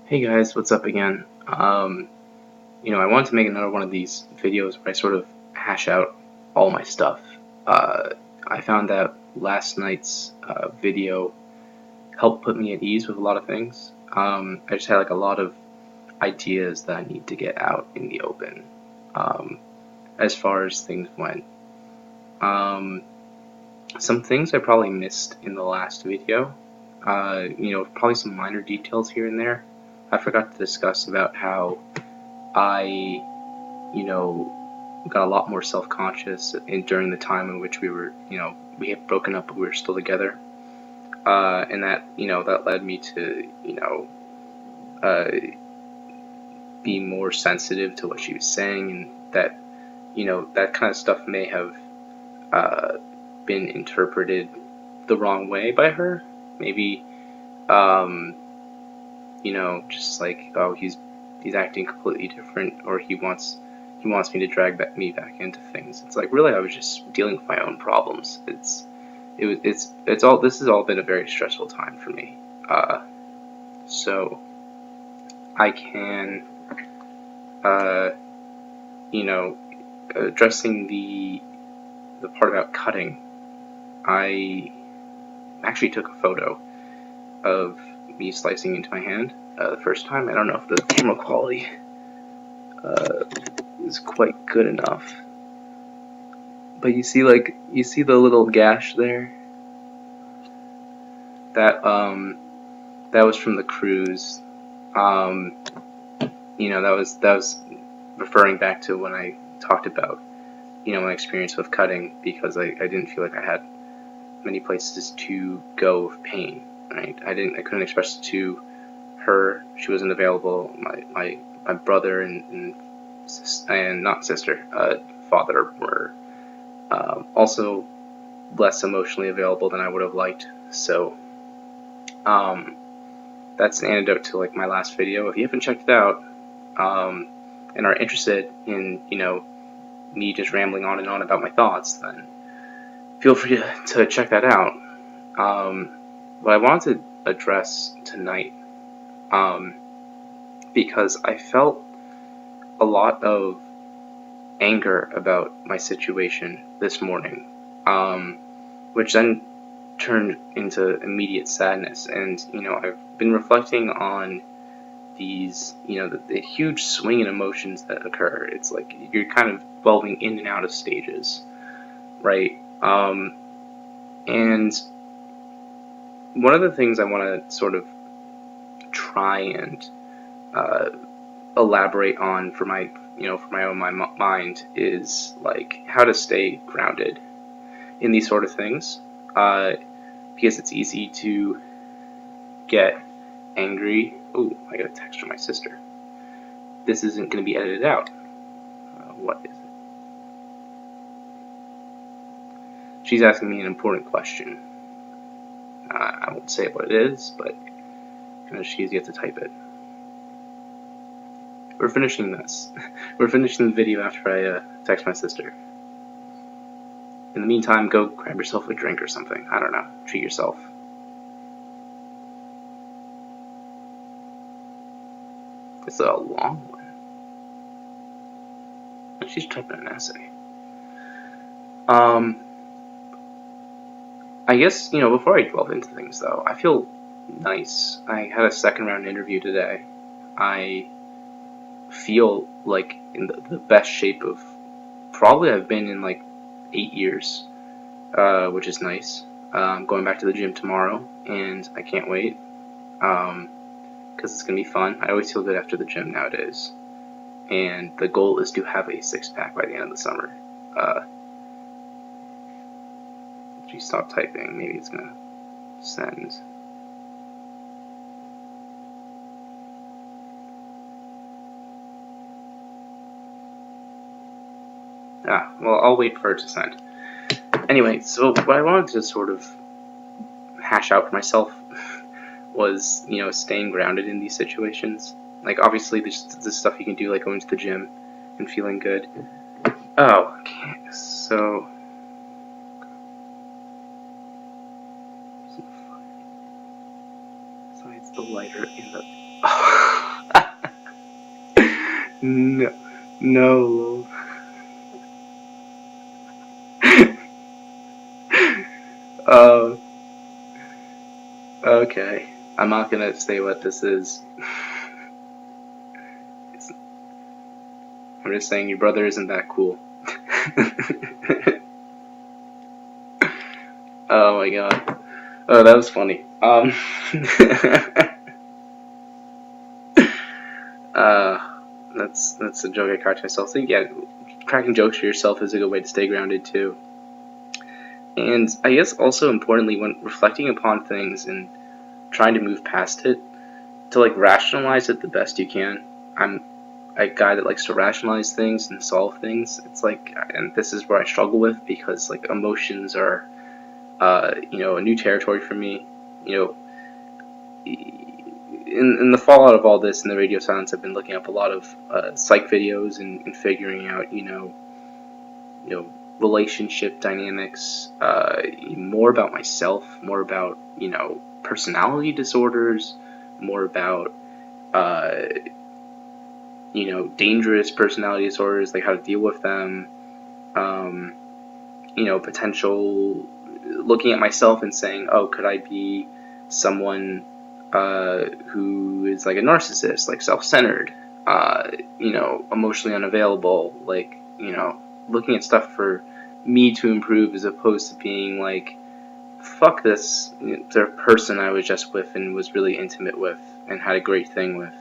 Hey guys, what's up again? I wanted to make another one of these videos where I sort of hash out all my stuff. Uh, I found that last night's video helped put me at ease with a lot of things. I just had like a lot of ideas that I need to get out in the open um, as far as things went. Um, some things I probably missed in the last video. Probably some minor details here and there. I forgot to discuss about how I, got a lot more self-conscious during the time in which we had broken up, but we were still together, and that led me to, uh, be more sensitive to what she was saying, and that kind of stuff may have uh, been interpreted the wrong way by her. Maybe, um, just like, oh, he's acting completely different, or he wants me to drag me back into things. It's like, really, I was just dealing with my own problems. It's all this has all been a very stressful time for me. So I can, uh, you know, addressing the part about cutting. I actually took a photo of me slicing into my hand the first time. I don't know if the camera quality uh, is quite good enough. But you see the little gash there? That that was from the cruise. Um that was referring back to when I talked about, my experience with cutting, because I didn't feel like I had many places to go with pain, right? I couldn't express it to her. She wasn't available. My brother and not sister, father were also less emotionally available than I would have liked. So um, that's an antidote to like my last video. If you haven't checked it out um, and are interested in me just rambling on and on about my thoughts, then feel free to check that out. Um, what I wanted to address tonight, um, because I felt a lot of anger about my situation this morning, um, which then turned into immediate sadness. And I've been reflecting on these, the huge swing in emotions that occur. It's like you're kind of evolving in and out of stages, right? And one of the things I want to sort of try and uh, elaborate on for my own mind is like how to stay grounded in these sort of things, uh, because it's easy to get angry. Oh, I got a text from my sister. This isn't going to be edited out. What is it? She's asking me an important question. I won't say what it is, but she's yet to type it. We're finishing this. We're finishing the video after I text my sister. In the meantime, go grab yourself a drink or something. I don't know. Treat yourself. It's a long one. She's typing an essay. I guess, before I delve into things, though, I feel nice. I had a second round interview today. I feel like in the best shape of probably I've been in like 8 years, which is nice. Going back to the gym tomorrow, and I can't wait because it's going to be fun. I always feel good after the gym nowadays. And the goal is to have a six-pack by the end of the summer. If you stop typing, maybe it's going to send. Well, I'll wait for it to send. Anyway, so what I wanted to sort of hash out for myself was, staying grounded in these situations. Like, obviously, there's this stuff you can do, like going to the gym and feeling good. Oh, okay. So. Besides the lighter in the. No. No. uh, okay. I'm not gonna say what this is. I'm just saying your brother isn't that cool. Oh my god. Oh, that was funny. uh, that's a joke I cracked myself. So yeah, cracking jokes for yourself is a good way to stay grounded too. And I guess also importantly, when reflecting upon things and trying to move past it, to like rationalize it the best you can. I'm a guy that likes to rationalize things and solve things. It's like, and this is where I struggle with because like emotions are, a new territory for me. You know, in the fallout of all this in the radio silence, I've been looking up a lot of psych videos and figuring out, relationship dynamics, more about myself, more about, personality disorders, more about, uh, dangerous personality disorders, like how to deal with them, um, potential, looking at myself and saying, oh, could I be someone who is like a narcissist, like self-centered, emotionally unavailable, like, looking at stuff for me to improve as opposed to being like, fuck this, the person I was just with and was really intimate with and had a great thing with,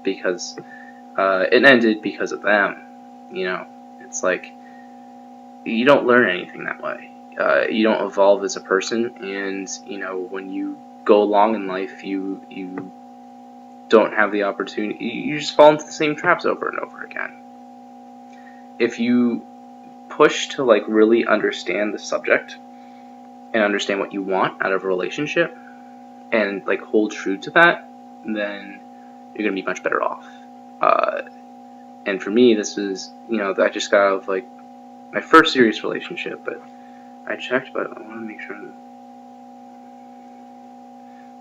because it ended because of them. It's like you don't learn anything that way. You don't evolve as a person, and when you go along in life, you don't have the opportunity. You just fall into the same traps over and over again. If you push to like really understand the subject and understand what you want out of a relationship and like hold true to that, then you're gonna be much better off. Uh, and for me, this was I just got out of like my first serious relationship, but I checked, but I want to make sure.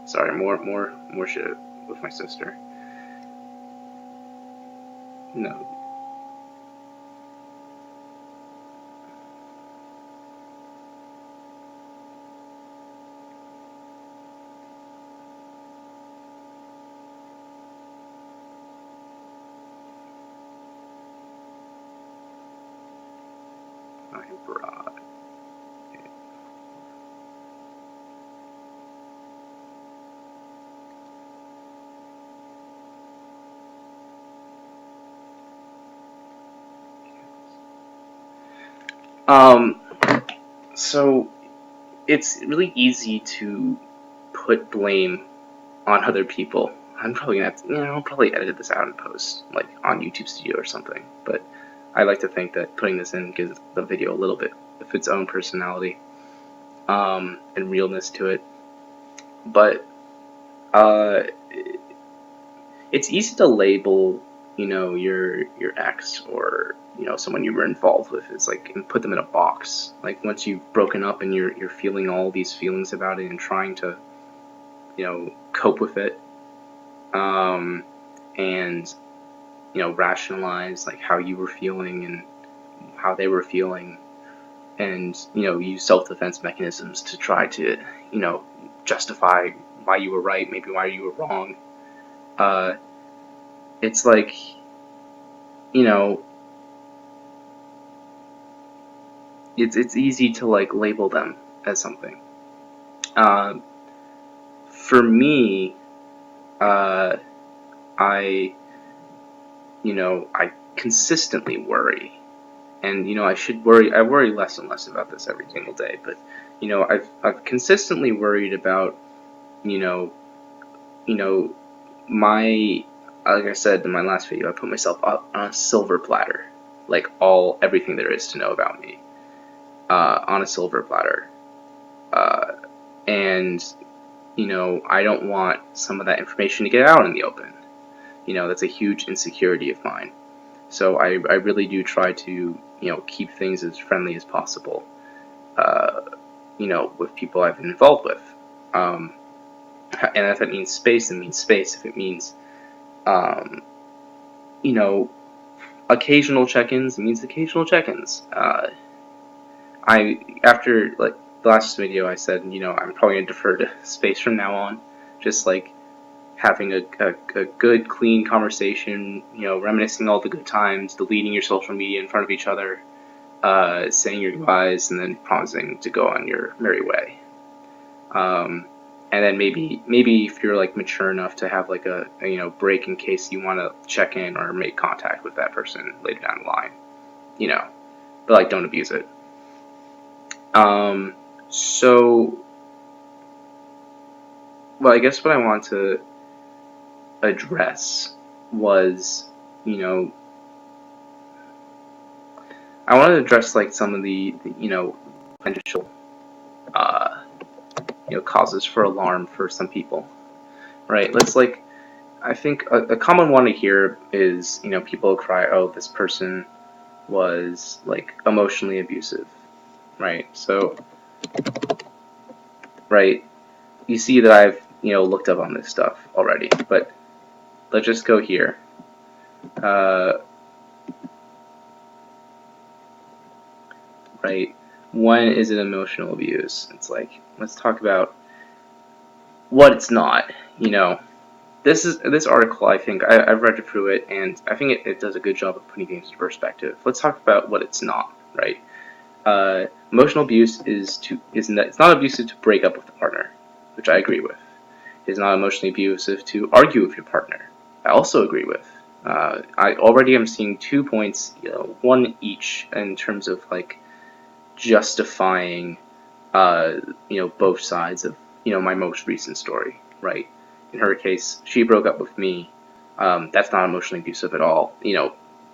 Sorry, more shit with my sister. No. I brought it. Um, so it's really easy to put blame on other people. I'm probably gonna have to, I'll probably edit this out and post, like, on YouTube Studio or something. But I like to think that putting this in gives the video a little bit of its own personality, and realness to it. But uh, it's easy to label, your ex or someone you were involved with. It's like and put them in a box. Like once you've broken up and you're feeling all these feelings about it and trying to cope with it, and rationalize like how you were feeling and how they were feeling, and use self-defense mechanisms to try to justify why you were right, maybe why you were wrong. Uh, it's like you know it's easy to like label them as something. Uh, for me, uh, I I consistently worry, and I should worry. I worry less and less about this every single day, but I've consistently worried about you know you know my like I said in my last video, I put myself up on a silver platter, like everything there is to know about me, on a silver platter, uh, and I don't want some of that information to get out in the open. That's a huge insecurity of mine. So I really do try to keep things as friendly as possible, uh, with people I've been involved with. Um, and if it means space, it means space. If it means um, you know, occasional check-ins means occasional check-ins. After like the last video, I said, I'm probably gonna defer to space from now on, just like having a good, clean conversation, reminiscing all the good times, deleting your social media in front of each other, saying your goodbyes, and then promising to go on your merry way. And then maybe if you're like mature enough to have like a break in case you want to check in or make contact with that person later down the line, but like don't abuse it. So, well, I guess what I want to address was, I want to address like some of the potential, causes for alarm for some people, right? I think a common one to hear is, people cry, oh, this person was like emotionally abusive, right? So, right, you see that I've, looked up on this stuff already, but let's just go here. Right, when is it emotional abuse? It's like, let's talk about what it's not, This article, I think, I've read through it, and I think it does a good job of putting things into perspective. Let's talk about what it's not, right? Emotional abuse it's not abusive to break up with the partner, which I agree with. It's not emotionally abusive to argue with your partner. I also agree with. I already am seeing 2 points, one each in terms of like justifying, both sides of, my most recent story, right? In her case, she broke up with me. That's not emotionally abusive at all.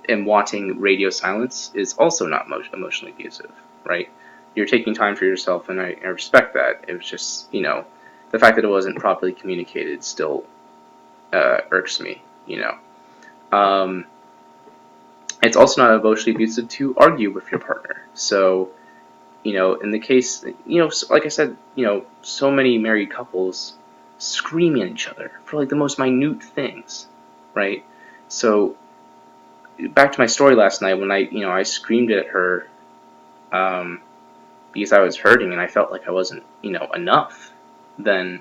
And wanting radio silence is also not emotionally abusive, right? You're taking time for yourself, and I respect that. It was just, the fact that it wasn't properly communicated still irks me, It's also not emotionally abusive to argue with your partner. So, in the case, like I said, so many married couples scream at each other for like the most minute things, right? So back to my story last night when I screamed at her because I was hurting and I felt like I wasn't, enough, then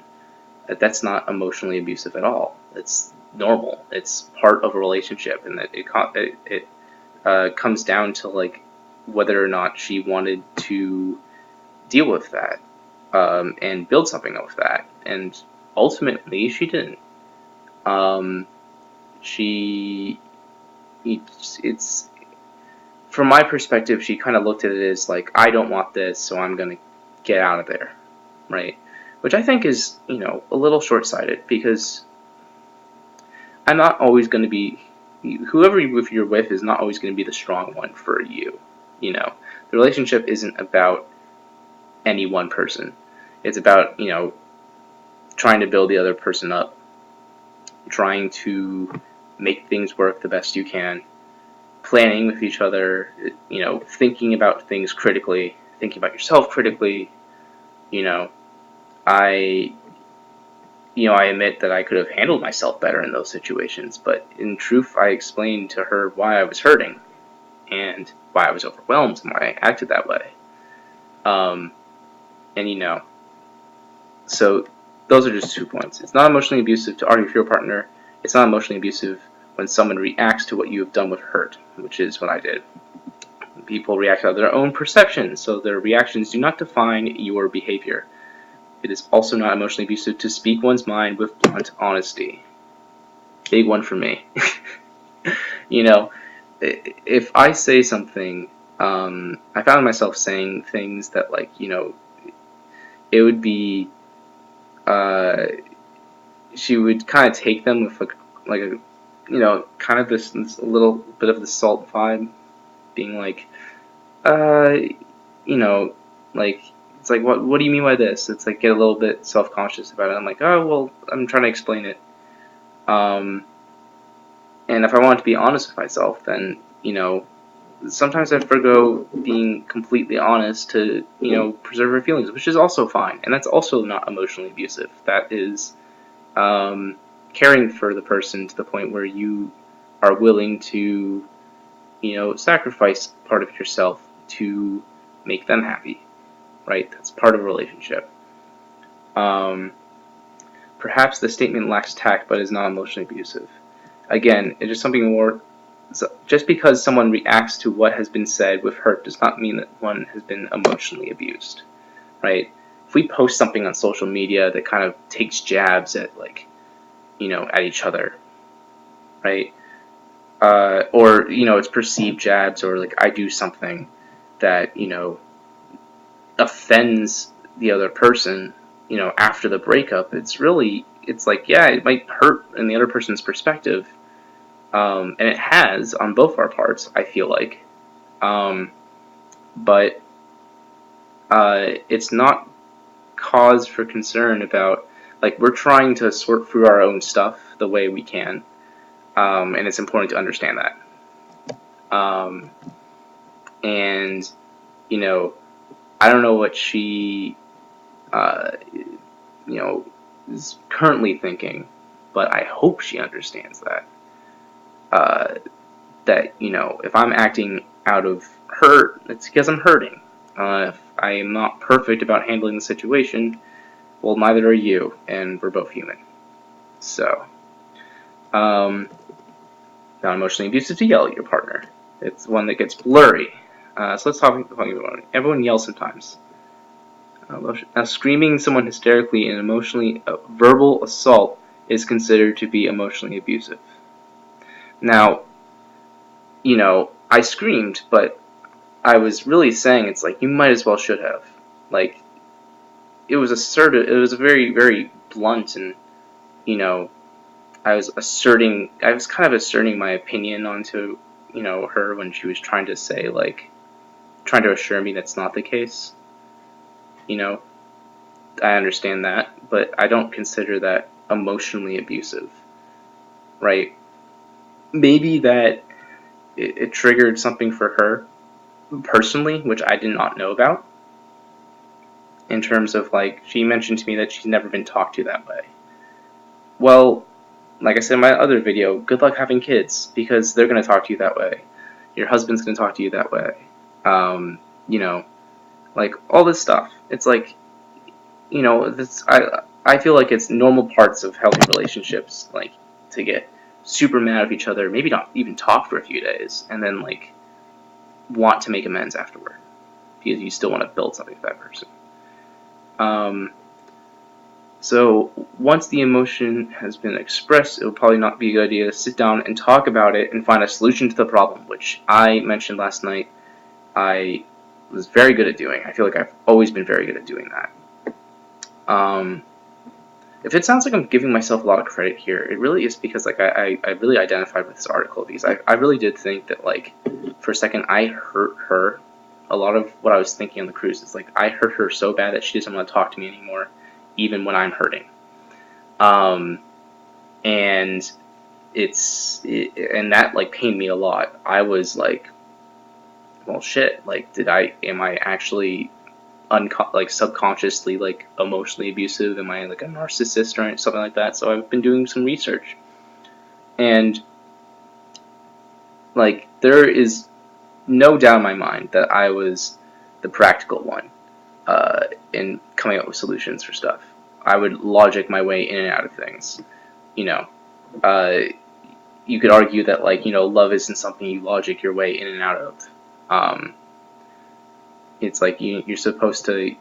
that's not emotionally abusive at all. It's normal. It's part of a relationship, and that it comes down to like whether or not she wanted to deal with that and build something with that, and ultimately she didn't. It's from my perspective, she kind of looked at it as like, I don't want this, so I'm gonna get out of there, right? Which I think is, a little short-sighted, because I'm not always going to be, whoever you're with is not always going to be the strong one for you, The relationship isn't about any one person. It's about, trying to build the other person up, trying to make things work the best you can, planning with each other, thinking about things critically, thinking about yourself critically. I admit that I could have handled myself better in those situations, but in truth, I explained to her why I was hurting and why I was overwhelmed and why I acted that way. And so those are just 2 points. It's not emotionally abusive to argue with your partner. It's not emotionally abusive when someone reacts to what you have done with hurt, which is what I did. People react out of their own perceptions, so their reactions do not define your behavior. It is also not emotionally abusive to speak one's mind with blunt honesty. Big one for me. If I say something, I found myself saying things that, like, it would be, she would kind of take them with, kind of this little bit of the salt vibe, being like, like, it's like, what do you mean by this? It's like, get a little bit self-conscious about it. I'm like, oh, well, I'm trying to explain it. And if I want to be honest with myself, then, sometimes I forgo being completely honest to, preserve her feelings, which is also fine. And that's also not emotionally abusive. That is caring for the person to the point where you are willing to, sacrifice part of yourself to make them happy, right? That's part of a relationship. Perhaps the statement lacks tact but is not emotionally abusive. Again, it's just something more. Just because someone reacts to what has been said with hurt does not mean that one has been emotionally abused, right? If we post something on social media that kind of takes jabs at at each other, right? Or it's perceived jabs, or like I do something that offends the other person, after the breakup. It's like, yeah, it might hurt in the other person's perspective, and it has on both our parts, I feel like, but it's not cause for concern about, like, we're trying to sort through our own stuff the way we can, and it's important to understand that. And I don't know what she is currently thinking, but I hope she understands that. That if I'm acting out of hurt, it's because I'm hurting. If I am not perfect about handling the situation, well, neither are you, and we're both human. So, not emotionally abusive to yell at your partner. It's one that gets blurry. So let's talk about it. Everyone yells sometimes. Screaming someone hysterically and emotionally verbal assault is considered to be emotionally abusive. Now, I screamed, but I was really saying, it's like, you might as well should have. Like, it was assertive. It was very, very blunt, and I was kind of asserting my opinion onto her when she was trying to say, like, trying to assure me that's not the case. I understand that, but I don't consider that emotionally abusive, right? Maybe that it triggered something for her personally, which I did not know about, in terms of, like, she mentioned to me that she's never been talked to that way. Well, like I said in my other video, good luck having kids, because they're going to talk to you that way. Your husband's going to talk to you that way. Like, all this stuff. It's like, I feel like it's normal parts of healthy relationships, like, to get super mad at each other, maybe not even talk for a few days, and then, like, want to make amends afterward, because you still want to build something with that person. So once the emotion has been expressed, it would probably not be a good idea to sit down and talk about it and find a solution to the problem, which I mentioned last night I was very good at doing. I feel like I've always been very good at doing that. If it sounds like I'm giving myself a lot of credit here, it really is because, like, I really identified with this article, because I really did think that, like, for a second I hurt her. A lot of what I was thinking on the cruise is, like, I hurt her so bad that she doesn't want to talk to me anymore, even when I'm hurting. And that, like, pained me a lot. I was like, well, shit, like, am I actually subconsciously, like, emotionally abusive? Am I, like, a narcissist or something like that? So I've been doing some research, and, like, there is no doubt in my mind that I was the practical one in coming up with solutions for stuff. I would logic my way in and out of things. You could argue that, like, love isn't something you logic your way in and out of. It's like you're supposed to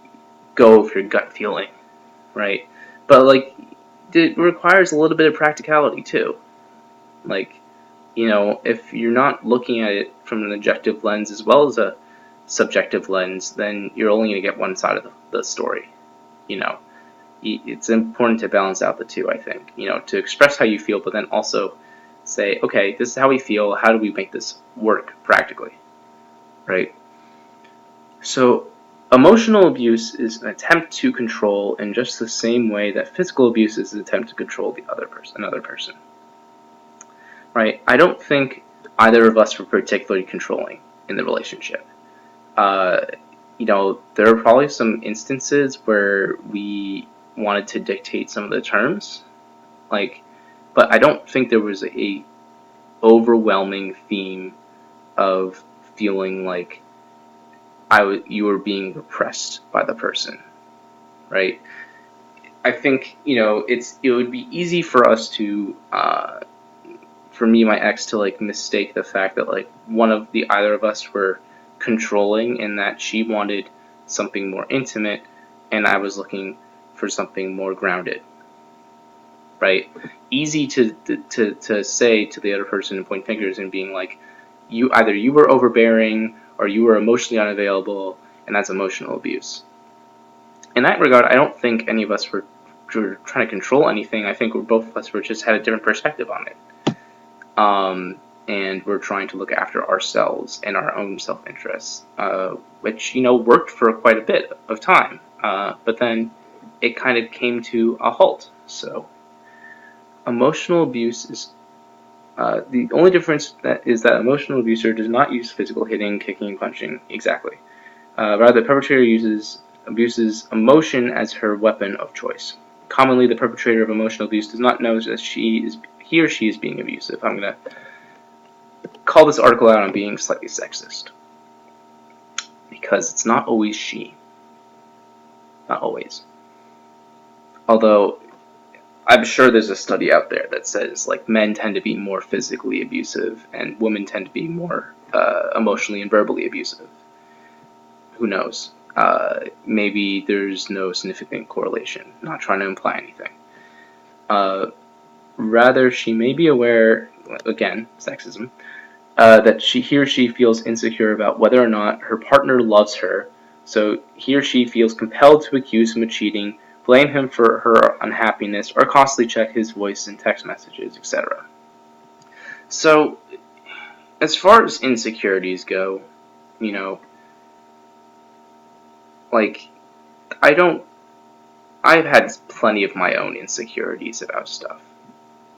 go with your gut feeling, right? But, like, it requires a little bit of practicality too. Like, if you're not looking at it from an objective lens as well as a subjective lens, then you're only going to get one side of the story. It's important to balance out the two, I think. To express how you feel, but then also say, okay, this is how we feel. How do we make this work practically, right? So, emotional abuse is an attempt to control in just the same way that physical abuse is an attempt to control another person. Right? I don't think either of us were particularly controlling in the relationship. There are probably some instances where we wanted to dictate some of the terms, but I don't think there was a overwhelming theme of feeling like you were being repressed by the person, right? I think, it would be easy for us to, for me and my ex to like mistake the fact that like either of us were controlling, and that she wanted something more intimate and I was looking for something more grounded, right? Easy to say to the other person and point fingers and being like, you were overbearing or you were emotionally unavailable, and that's emotional abuse. In that regard, I don't think any of us were trying to control anything. I think both of us were just had a different perspective on it. And we're trying to look after ourselves and our own self-interest, which, worked for quite a bit of time. But then it kind of came to a halt. So emotional abuse is the only difference is that emotional abuser does not use physical hitting, kicking, and punching exactly. Rather, the perpetrator abuses emotion as her weapon of choice. Commonly, the perpetrator of emotional abuse does not know that he or she is being abusive. I'm going to call this article out on being slightly sexist, because it's not always she. Not always. Although, I'm sure there's a study out there that says like men tend to be more physically abusive and women tend to be more emotionally and verbally abusive. Who knows? Maybe there's no significant correlation. Not trying to imply anything. Rather, she may be aware, again, sexism, that he or she feels insecure about whether or not her partner loves her, so he or she feels compelled to accuse him of cheating, blame him for her unhappiness, or constantly check his voice and text messages, etc. So, as far as insecurities go, like, I've had plenty of my own insecurities about stuff,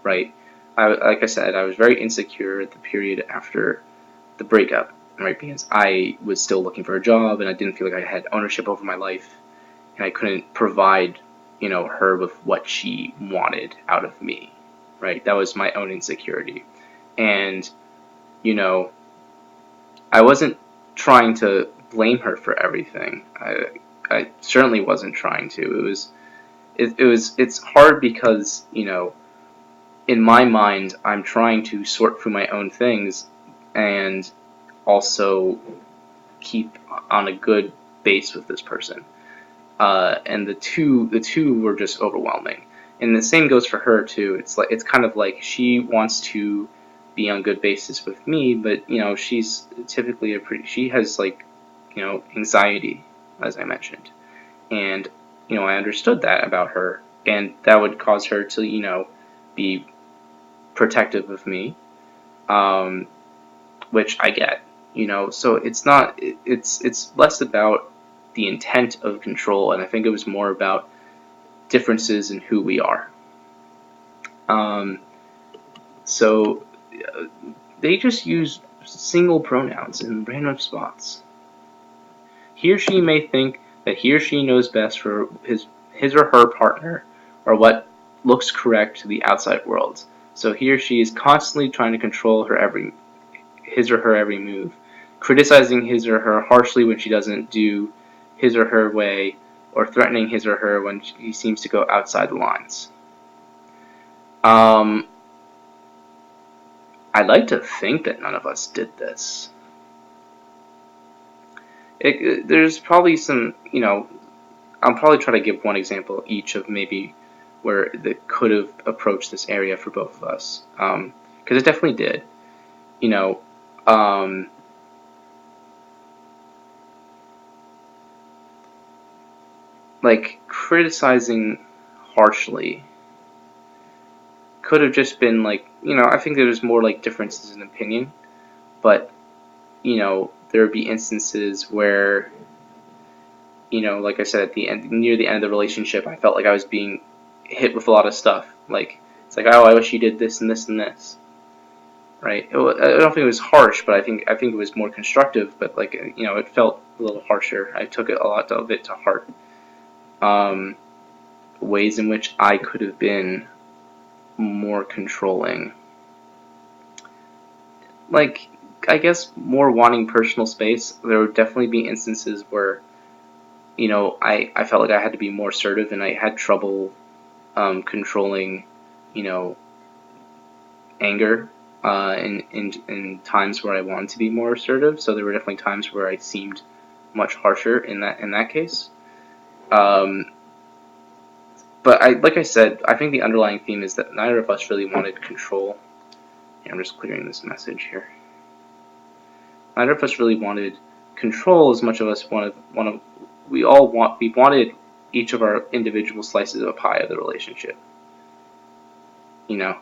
right? Like I said, I was very insecure at the period after the breakup, right? Because I was still looking for a job and I didn't feel like I had ownership over my life, and I couldn't provide, her with what she wanted out of me, right? That was my own insecurity. And, I wasn't trying to blame her for everything. I certainly wasn't trying to. It's hard because, in my mind, I'm trying to sort through my own things and also keep on a good base with this person. And the two were just overwhelming. And the same goes for her too. It's kind of like she wants to be on good basis with me, but she's typically she has anxiety, as I mentioned, and I understood that about her, and that would cause her to be protective of me, which I get, so it's not, it's less about the intent of control, and I think it was more about differences in who we are. So they just use single pronouns in random spots. He or she may think that he or she knows best for his or her partner, or what looks correct to the outside world. So he or she is constantly trying to control his or her every move, criticizing his or her harshly when she doesn't do his or her way, or threatening his or her when he seems to go outside the lines. I'd like to think that none of us did this. There's probably some, I'll probably try to give one example each of maybe where that could have approached this area for both of us, because it definitely did. Like criticizing harshly could have just been like, I think there was more like differences in opinion, but there would be instances where, like I said, at the end, near the end of the relationship, I felt like I was being hit with a lot of stuff. Like, it's like, oh, I wish you did this and this and this, right? I don't think it was harsh, but I think it was more constructive. But like, it felt a little harsher. I took a lot of it to heart. Ways in which I could have been more controlling. like, I guess, more wanting personal space. There would definitely be instances where, I felt like I had to be more assertive, and I had trouble controlling, you know, anger in times where I wanted to be more assertive. So there were definitely times where I seemed much harsher in that case. Um, but like I said, I think the underlying theme is that neither of us really wanted control. Yeah, I'm just clearing this message here. Neither of us really wanted control as much of us wanted. We wanted each of our individual slices of a pie of the relationship. You know.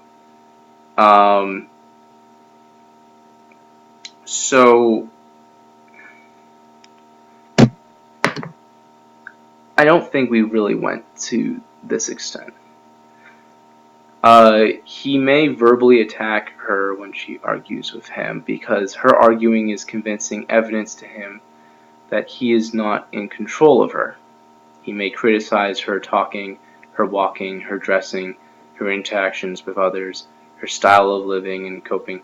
Um, so I don't think we really went to this extent. He may verbally attack her when she argues with him because her arguing is convincing evidence to him that he is not in control of her. He may criticize her talking, her walking, her dressing, her interactions with others, her style of living and coping,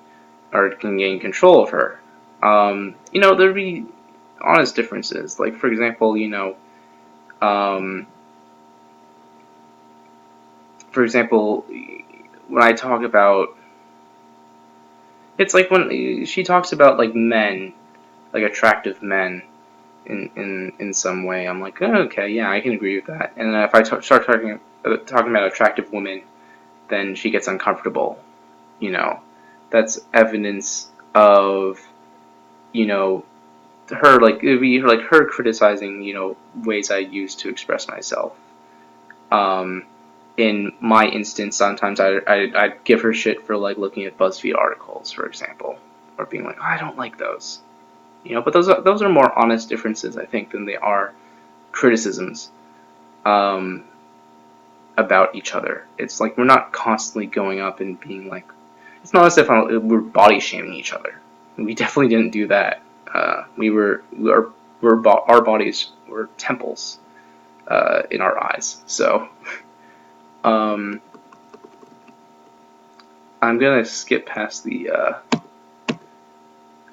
or can gain control of her. There'd be honest differences. Like, for example, um, when I talk about, it's like when she talks about like men, like attractive men, in some way. I'm like, oh, okay, yeah, I can agree with that. And then if I start talking about attractive women, then she gets uncomfortable. You know, that's evidence of, you know, her like it would be like her criticizing, ways I use to express myself. Um, in my instance, sometimes I'd give her shit for like looking at BuzzFeed articles, for example, or being like, oh, I don't like those. But those are more honest differences, I think, than they are criticisms um, about each other. It's like we're not constantly going up and being like, it's not as if we're body shaming each other. We definitely didn't do that. Our bodies were temples in our eyes. So um, I'm gonna skip past the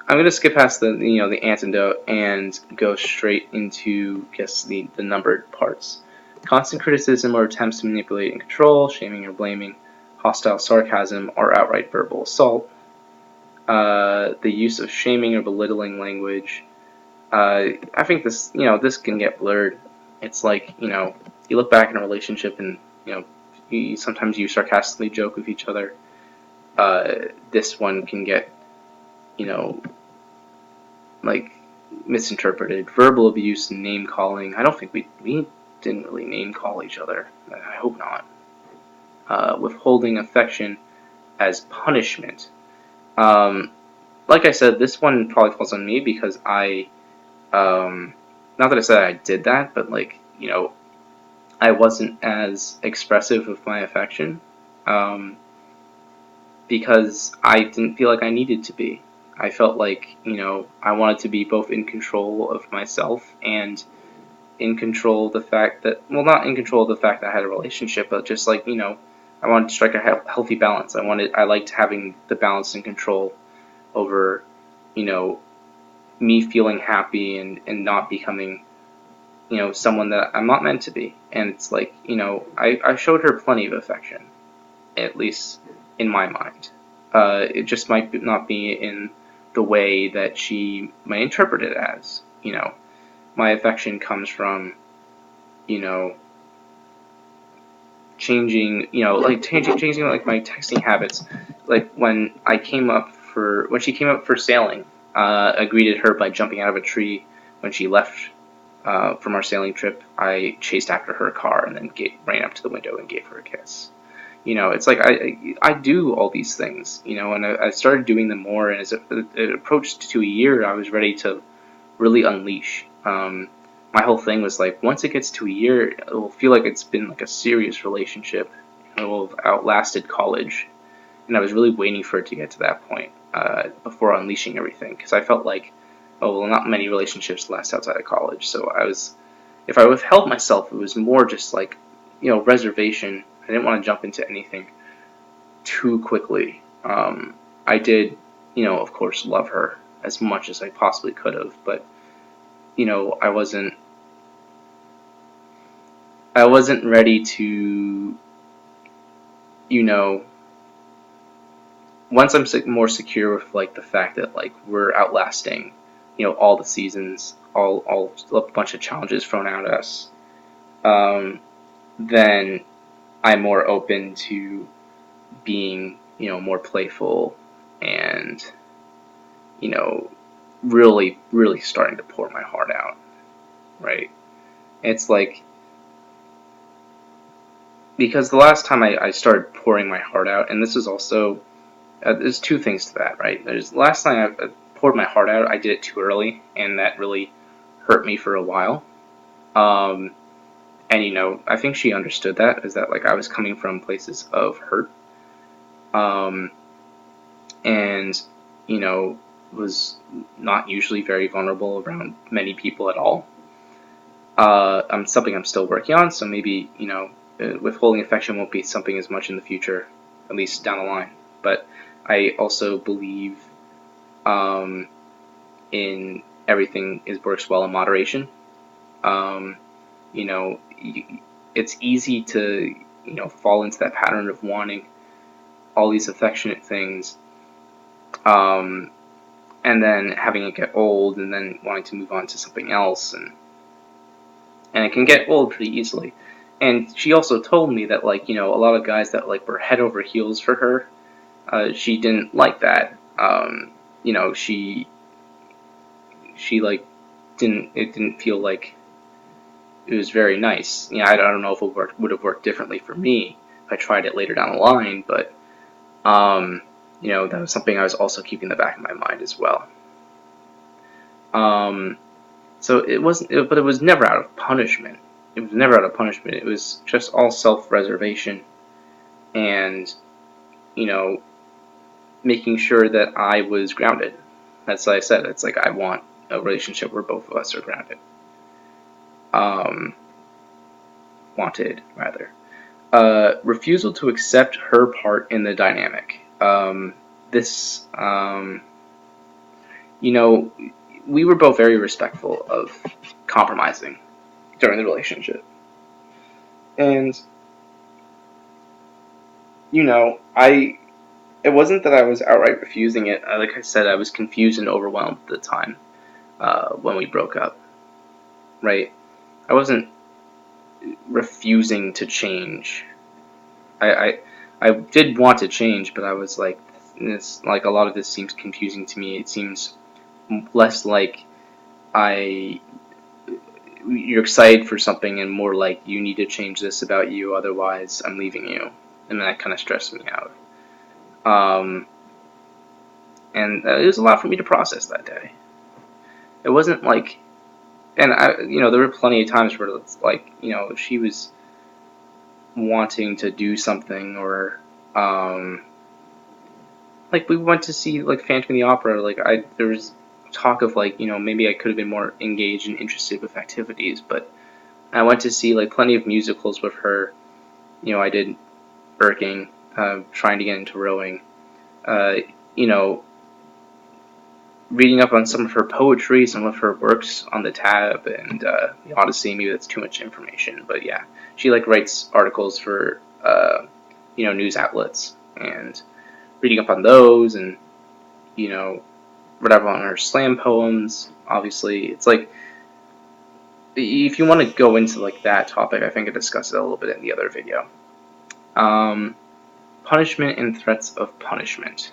the antidote and go straight into, I guess, the numbered parts. Constant criticism or attempts to manipulate and control, shaming or blaming, hostile sarcasm, or outright verbal assault. The use of shaming or belittling language. I think this can get blurred. It's like, you look back in a relationship and, sometimes you sarcastically joke with each other. This one can get, like, misinterpreted. Verbal abuse and name calling. I don't think we didn't really name call each other. I hope not. Withholding affection as punishment. Like I said, this one probably falls on me because not that I said I did that, but I wasn't as expressive with my affection, because I didn't feel like I needed to be. I felt like, I wanted to be both in control of myself and in control of the fact that, well, not in control of the fact that I had a relationship, but just like, I wanted to strike a healthy balance. I liked having the balance and control over, me feeling happy and not becoming, someone that I'm not meant to be. And it's like, I showed her plenty of affection, at least in my mind. It just might not be in the way that she might interpret it as. My affection comes from, changing like my texting habits. Like when she came up for sailing, I greeted her by jumping out of a tree. When she left from our sailing trip, I chased after her car and then ran up to the window and gave her a kiss. It's like I do all these things, and I started doing them more. And as it approached to a year, I was ready to really unleash. My whole thing was like, once it gets to a year, it will feel like it's been like a serious relationship. It will have outlasted college, and I was really waiting for it to get to that point before unleashing everything, because I felt like, oh well, not many relationships last outside of college. So if I withheld myself, it was more just like, reservation. I didn't want to jump into anything too quickly. I did of course, love her as much as I possibly could have, but I wasn't ready to, you know, once I'm more secure with like the fact that like we're outlasting, all the seasons, all a bunch of challenges thrown at us, then I'm more open to being, more playful and, you know, really, really starting to pour my heart out, right? It's like, because the last time I started pouring my heart out, and this is also, there's two things to that, right? There's last time I poured my heart out, I did it too early, and that really hurt me for a while. Um, and I think she understood that, is that like I was coming from places of hurt, um, and was not usually very vulnerable around many people at all. Something I'm still working on, so maybe withholding affection won't be something as much in the future, at least down the line. But I also believe in everything works well in moderation. Um, you know, it's easy to fall into that pattern of wanting all these affectionate things, um, and then having it get old, and then wanting to move on to something else, and it can get old pretty easily. And she also told me that like a lot of guys that like were head over heels for her, she didn't like that. She like didn't feel like it was very nice. I don't know if it would have worked differently for me if I tried it later down the line, but that was something I was also keeping in the back of my mind as well. So it wasn't, but it was never out of punishment. It was never out of punishment. It was just all self-preservation, and making sure that I was grounded. That's like I said. It's like I want a relationship where both of us are grounded. Wanted rather. Refusal to accept her part in the dynamic. This, we were both very respectful of compromising during the relationship. And, it wasn't that I was outright refusing it. Like I said, I was confused and overwhelmed at the time when we broke up, right? I wasn't refusing to change. I did want to change, but I was like, like a lot of this seems confusing to me. It seems less like you're excited for something and more like you need to change this about you, otherwise I'm leaving you, and that kind of stressed me out. And it was a lot for me to process that day. It wasn't like, and there were plenty of times where it's like, if she was wanting to do something, or like we went to see like Phantom of the Opera, like there was talk of like maybe I could have been more engaged and interested with activities, but I went to see like plenty of musicals with her. I did erking, trying to get into rowing. You know, reading up on some of her poetry, some of her works on the Tab and the Odyssey. Maybe that's too much information, but yeah, she like writes articles for news outlets, and reading up on those, and read up on her slam poems. Obviously, it's like if you want to go into like that topic, I think I discussed it a little bit in the other video. Punishment and threats of punishment.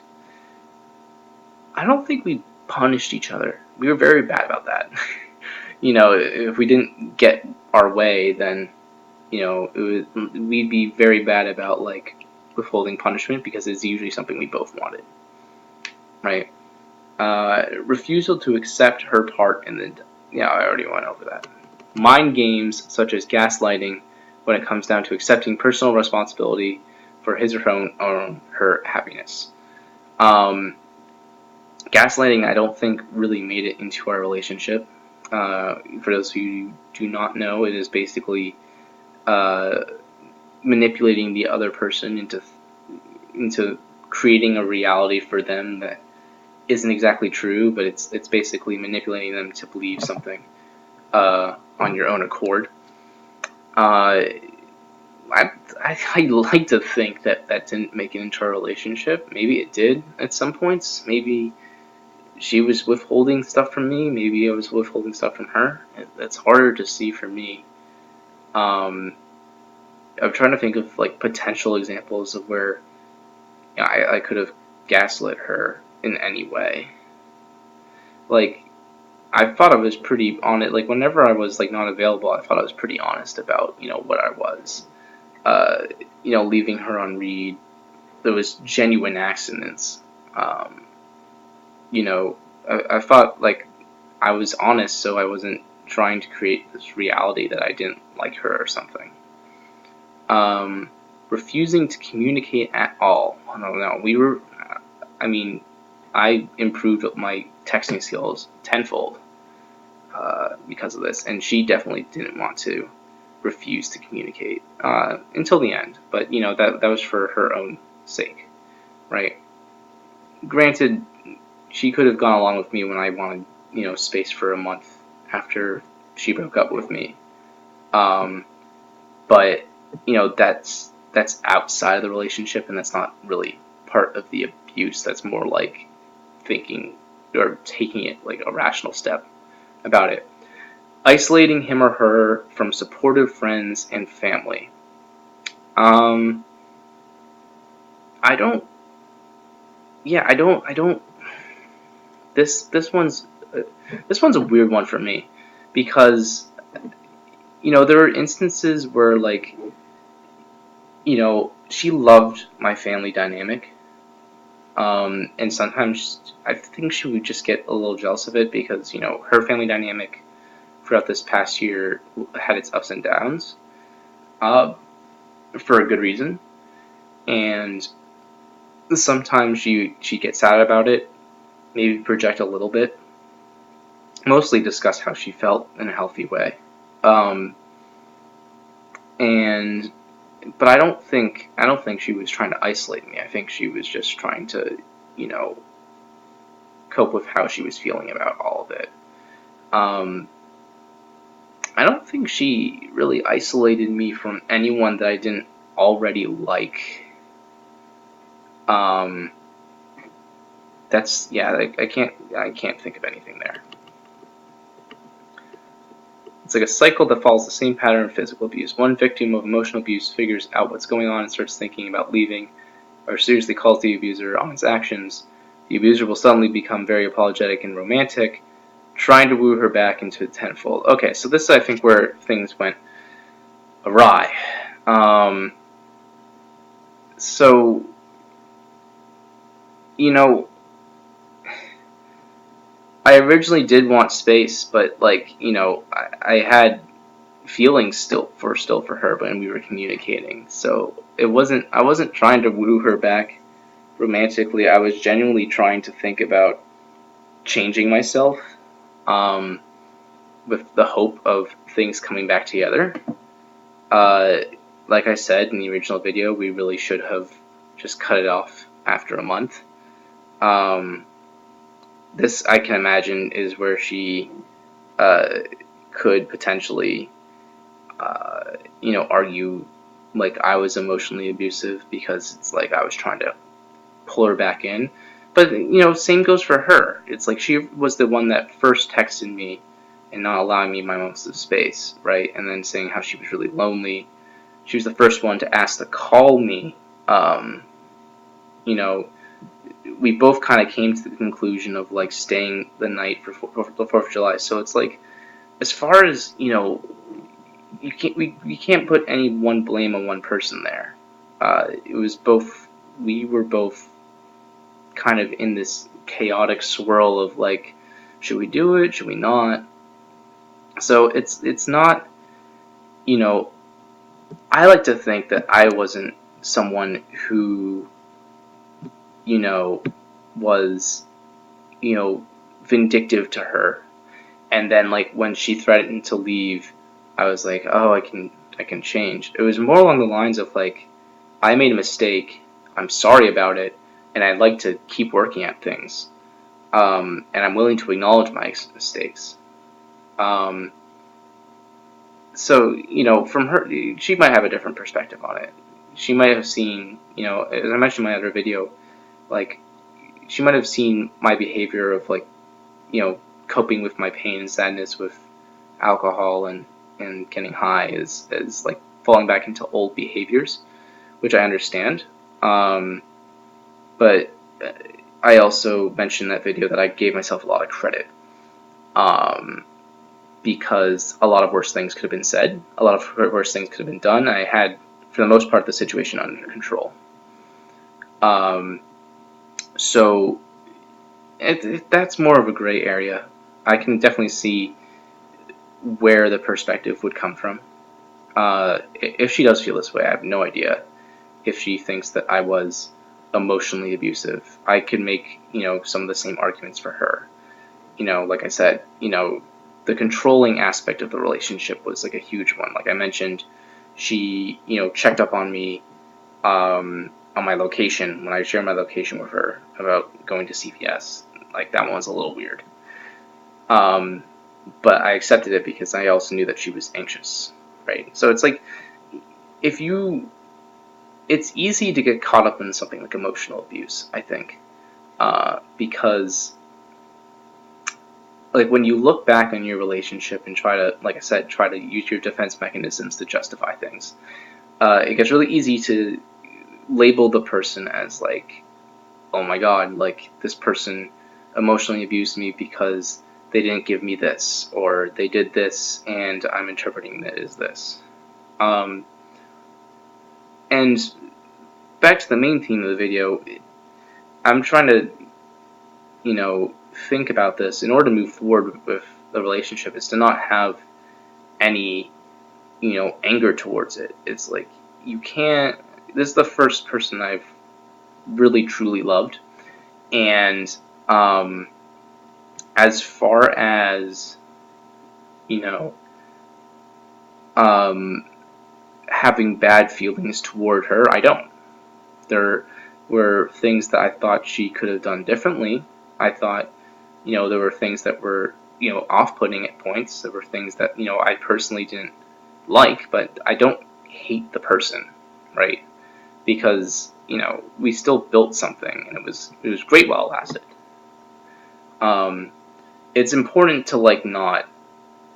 I don't think we punished each other. We were very bad about that. If we didn't get our way, then we'd be very bad about like withholding punishment, because it's usually something we both wanted, right? Refusal to accept her part in the. Yeah, I already went over that. Mind games such as gaslighting, when it comes down to accepting personal responsibility for his or her happiness. Gaslighting, I don't think, really made it into our relationship. For those who do not know, it is basically manipulating the other person into creating a reality for them that isn't exactly true, but it's basically manipulating them to believe something on your own accord. Uh, I like to think that that didn't make it into a relationship. Maybe it did at some points. Maybe she was withholding stuff from me. Maybe I was withholding stuff from her. That's harder to see for me. Um, I'm trying to think of like potential examples of where I could have gaslit her in any way. Like I thought I was pretty on it. Like whenever I was like not available, I thought I was pretty honest about what I was. Uh, leaving her on read. There was genuine accidents. Um, I thought like I was honest, so I wasn't trying to create this reality that I didn't like her or something. Um, Refusing to communicate at all. I don't know. I mean, I improved my texting skills tenfold because of this, and she definitely didn't want to refuse to communicate until the end. But that was for her own sake, right? Granted, she could have gone along with me when I wanted space for a month after she broke up with me. Um, but that's outside of the relationship, and that's not really part of the abuse. That's more like thinking or taking it like a rational step about it. Isolating him or her from supportive friends and family. Um, I don't. Yeah, I don't. This one's a weird one for me because there are instances where like she loved my family dynamic. And sometimes I think she would just get a little jealous of it because her family dynamic throughout this past year had its ups and downs, uh, for a good reason. And sometimes she gets sad about it, maybe project a little bit, mostly discuss how she felt in a healthy way. Um, and but I don't think she was trying to isolate me. I think she was just trying to you know cope with how she was feeling about all of it. Um, I don't think she really isolated me from anyone that I didn't already like. Um, that's yeah. I can't think of anything there. It's like a cycle that follows the same pattern of physical abuse. One victim of emotional abuse figures out what's going on and starts thinking about leaving, or seriously calls the abuser on his actions. The abuser will suddenly become very apologetic and romantic, trying to woo her back into a tenfold. Okay, so this is, I think, where things went awry. Um, so, you know, I originally did want space, but like, I had feelings still for her, but we were communicating. So I wasn't trying to woo her back romantically. I was genuinely trying to think about changing myself, um, with the hope of things coming back together. Uh, like I said in the original video, we really should have just cut it off after a month. Um, this, I can imagine, is where she uh, could potentially, argue like I was emotionally abusive because it's like I was trying to pull her back in. But same goes for her. It's like she was the one that first texted me and not allowing me my moments of space, right? And then saying how she was really lonely. She was the first one to ask to call me. Um, you know, we both kind of came to the conclusion of like staying the night for the 4th of July. So it's like, as far as we can't put any one blame on one person there. It was both. We were both kind of in this chaotic swirl of like, should we do it? Should we not? So it's not. You know, I like to think that I wasn't someone who was vindictive to her, and then like when she threatened to leave, I was like, oh, I can change. It was more along the lines of like, I made a mistake, I'm sorry about it, and I'd like to keep working at things. and I'm willing to acknowledge my mistakes. So, you know, from her, she might have a different perspective on it. She might have seen, you know, as I mentioned in my other video, like, she might have seen my behavior of, like, you know, coping with my pain and sadness with alcohol and getting high as like falling back into old behaviors, which I understand. But I also mentioned in that video that I gave myself a lot of credit, because a lot of worse things could have been said, a lot of worse things could have been done. I had, for the most part, the situation under control. So that's more of a gray area. I can definitely see where the perspective would come from. If she does feel this way, I have no idea if she thinks that I was emotionally abusive. I could make, you know, some of the same arguments for her. You know, like I said, you know, the controlling aspect of the relationship was like a huge one. Like I mentioned, she, you know, checked up on me on my location when I shared my location with her about going to CVS. Like that one was a little weird. But I accepted it because I also knew that she was anxious, right? So it's like, if you, it's easy to get caught up in something like emotional abuse, I think, because like when you look back on your relationship and try to, like I said, try to use your defense mechanisms to justify things, it gets really easy to label the person as like, oh my god, like this person emotionally abused me because they didn't give me this, or they did this and I'm interpreting it as this. And back to the main theme of the video, I'm trying to, you know, think about this. In order to move forward with the relationship is to not have any, you know, anger towards it. It's like, you can't, this is the first person I've really truly loved, and as far as, you know, having bad feelings toward her, I don't. There were things that I thought she could have done differently. I thought, you know, there were things that were, you know, off-putting at points. There were things that, you know, I personally didn't like, but I don't hate the person, right? Because, you know, we still built something, and it was great while it lasted. It's important to, like, not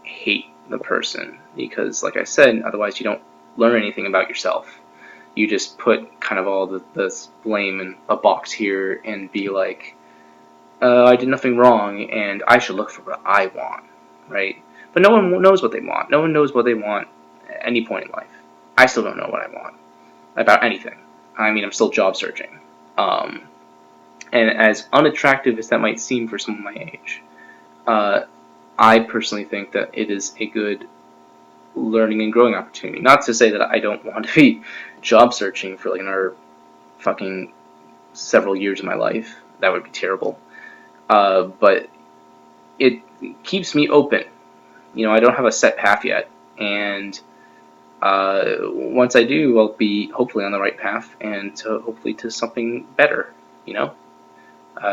hate the person, because, like I said, otherwise you don't learn anything about yourself. You just put kind of all the blame in a box here and be like, I did nothing wrong, and I should look for what I want, right? But no one knows what they want. No one knows what they want at any point in life. I still don't know what I want about anything. I mean, I'm still job searching. And as unattractive as that might seem for someone my age, I personally think that it is a good learning and growing opportunity. Not to say that I don't want to be job searching for like another fucking several years of my life. That would be terrible. But it keeps me open. You know, I don't have a set path yet, and once I do, I'll be hopefully on the right path, and hopefully to something better. You know,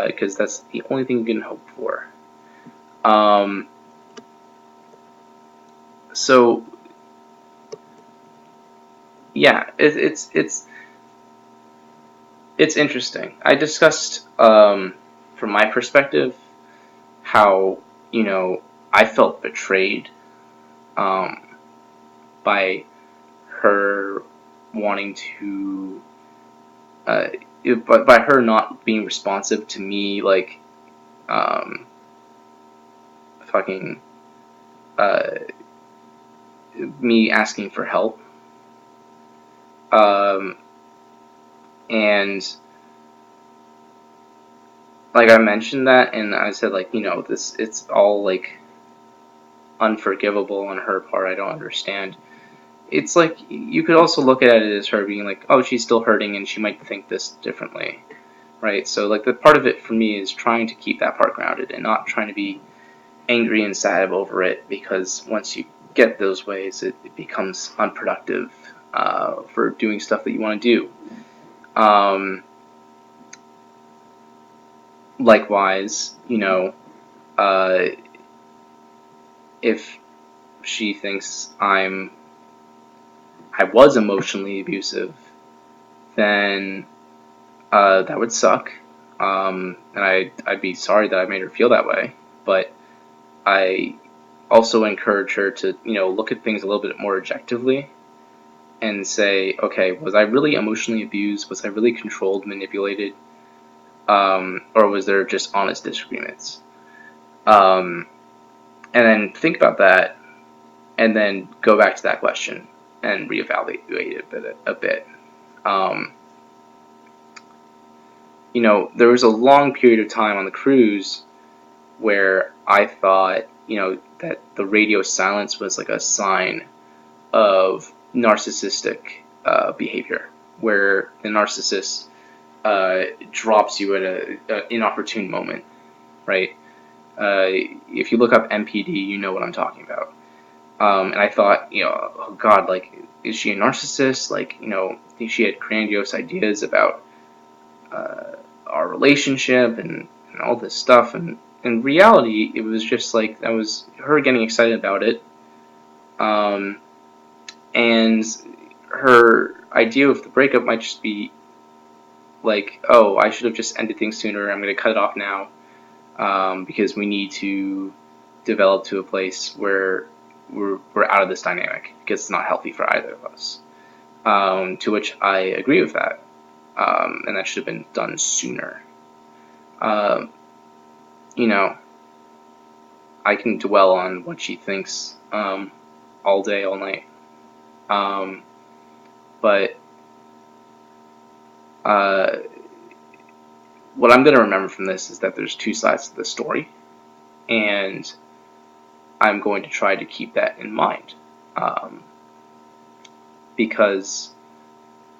because that's the only thing you can hope for. So yeah, it's interesting. I discussed, from my perspective, how, you know, I felt betrayed by her wanting to, by her not being responsive to me, like, fucking, uh, me asking for help. And like I mentioned that, and I said, like, you know, this, it's all like unforgivable on her part. I don't understand. It's like, you could also look at it as her being like, oh, she's still hurting and she might think this differently, right? So like, the part of it for me is trying to keep that part grounded and not trying to be angry and sad over it, because once you get those ways, it becomes unproductive for doing stuff that you want to do. likewise, if she thinks I was emotionally abusive, then that would suck. And I'd be sorry that I made her feel that way. But I also encourage her to, look at things a little bit more objectively and say, okay, was I really emotionally abused? Was I really controlled, manipulated? Or was there just honest disagreements? And then think about that, and then go back to that question and reevaluate it a bit. There was a long period of time on the cruise where I thought, that the radio silence was like a sign of narcissistic behavior, where the narcissist drops you at an inopportune moment, right? If you look up NPD, you know what I'm talking about. And I thought, oh God, like, is she a narcissist? Like, she had grandiose ideas about our relationship and all this stuff. And in reality, it was just like, that was her getting excited about it. And her idea of the breakup might just be like, oh, I should have just ended things sooner. I'm going to cut it off now because we need to develop to a place where we're out of this dynamic because it's not healthy for either of us. To which I agree with that, and that should have been done sooner. I can dwell on what she thinks all day, all night. But what I'm going to remember from this is that there's two sides to the story, and I'm going to try to keep that in mind. Because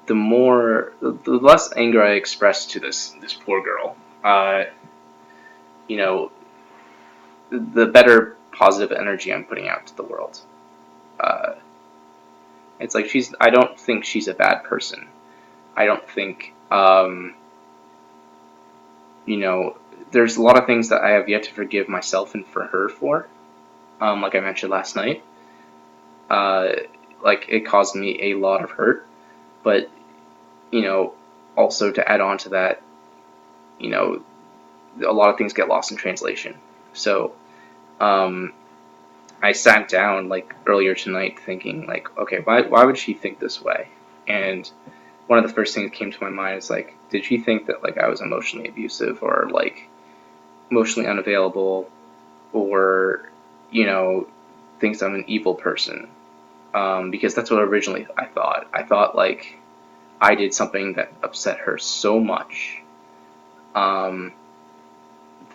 the less anger I express to this poor girl, the better positive energy I'm putting out to the world. It's like I don't think she's a bad person. I don't think, there's a lot of things that I have yet to forgive myself and for her for. Like I mentioned last night. Like, it caused me a lot of hurt. But, also to add on to that, a lot of things get lost in translation. So, I sat down, like, earlier tonight thinking, like, okay, why would she think this way? And one of the first things that came to my mind is, like, did she think that, like, I was emotionally abusive or, like, emotionally unavailable, or, thinks I'm an evil person? Because that's what originally I thought. I thought, like, I did something that upset her so much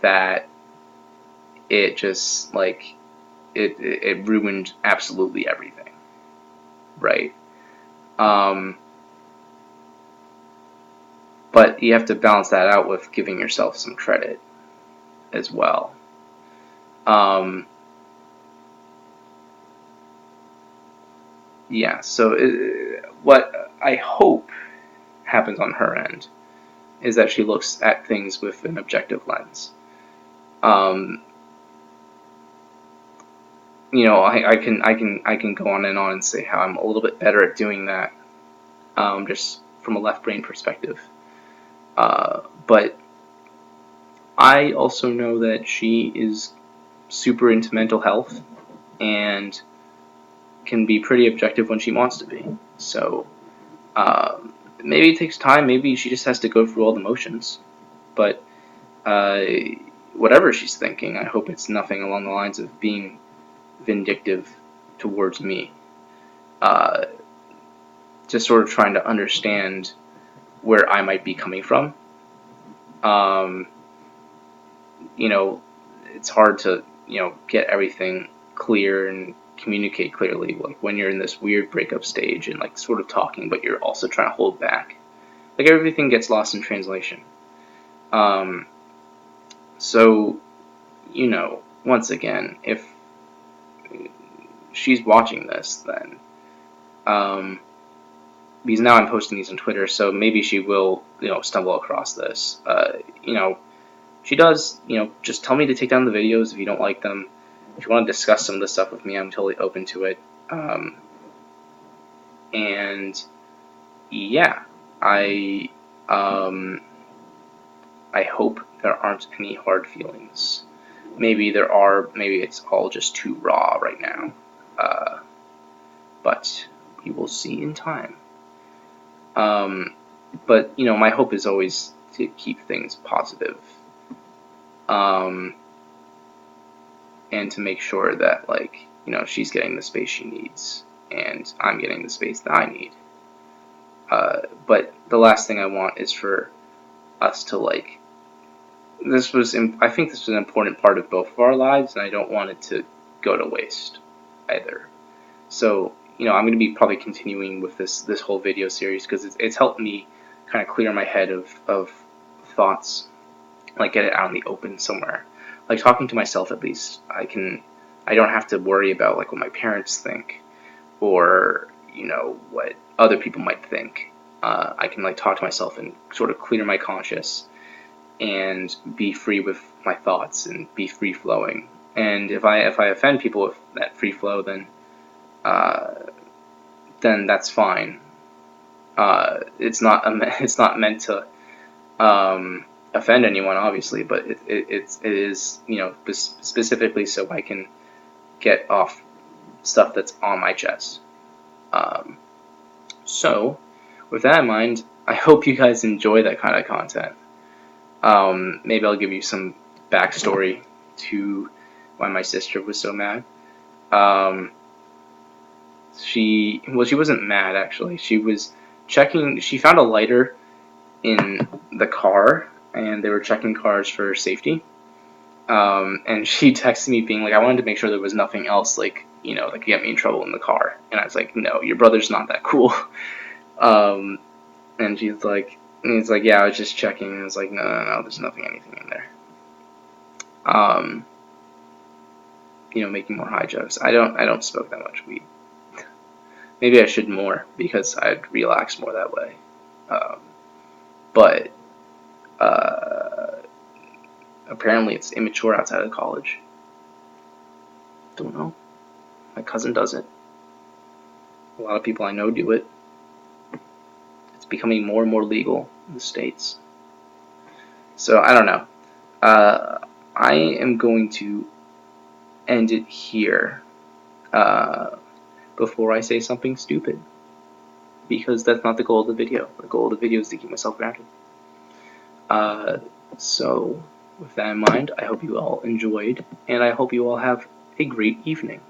that it just, like, it ruined absolutely everything, right? But you have to balance that out with giving yourself some credit as well. Yeah, so what I hope happens on her end is that she looks at things with an objective lens. I can go on and say how I'm a little bit better at doing that, just from a left brain perspective. But I also know that she is super into mental health and can be pretty objective when she wants to be. So maybe it takes time. Maybe she just has to go through all the motions. But whatever she's thinking, I hope it's nothing along the lines of being vindictive towards me. Just sort of trying to understand where I might be coming from. It's hard to, get everything clear and communicate clearly, like when you're in this weird breakup stage and like sort of talking, but you're also trying to hold back. Like, everything gets lost in translation. So, once again, if she's watching this, then, because now I'm posting these on Twitter, so maybe she will, stumble across this. she does, just tell me to take down the videos if you don't like them. If you want to discuss some of the stuff with me, I'm totally open to it. And yeah, I I hope there aren't any hard feelings. Maybe there are. Maybe it's all just too raw right now. But we will see in time. But my hope is always to keep things positive, and to make sure that she's getting the space she needs, and I'm getting the space that I need. But the last thing I want is for us to I think this was an important part of both of our lives, and I don't want it to go to waste either. So I'm going to be probably continuing with this whole video series because it's helped me kind of clear my head of thoughts, get it out in the open somewhere. Talking to myself, at least I don't have to worry about what my parents think, or what other people might think. I can talk to myself and sort of clear my conscience and be free with my thoughts and be free flowing. And if I offend people with that free flow, then that's fine. It's not meant to offend anyone, obviously, but it is specifically so I can get off stuff that's on my chest. So with that in mind, I hope you guys enjoy that kind of content. Maybe I'll give you some backstory to why my sister was so mad. She wasn't mad, actually. She was checking. She found a lighter in the car, and they were checking cars for safety. And she texted me being I wanted to make sure there was nothing else that could get me in trouble in the car. And I was like, no, your brother's not that cool. And he's like, yeah, I was just checking. And I was like, no, there's anything in there. Making more high jokes. I don't smoke that much weed. Maybe I should more because I'd relax more that way. But apparently it's immature outside of college. Don't know. My cousin does it. A lot of people I know do it. It's becoming more and more legal in the States. So I don't know. I am going to end it here before I say something stupid, because that's not the goal of the video. The goal of the video is to keep myself grounded. So with that in mind, I hope you all enjoyed, and I hope you all have a great evening.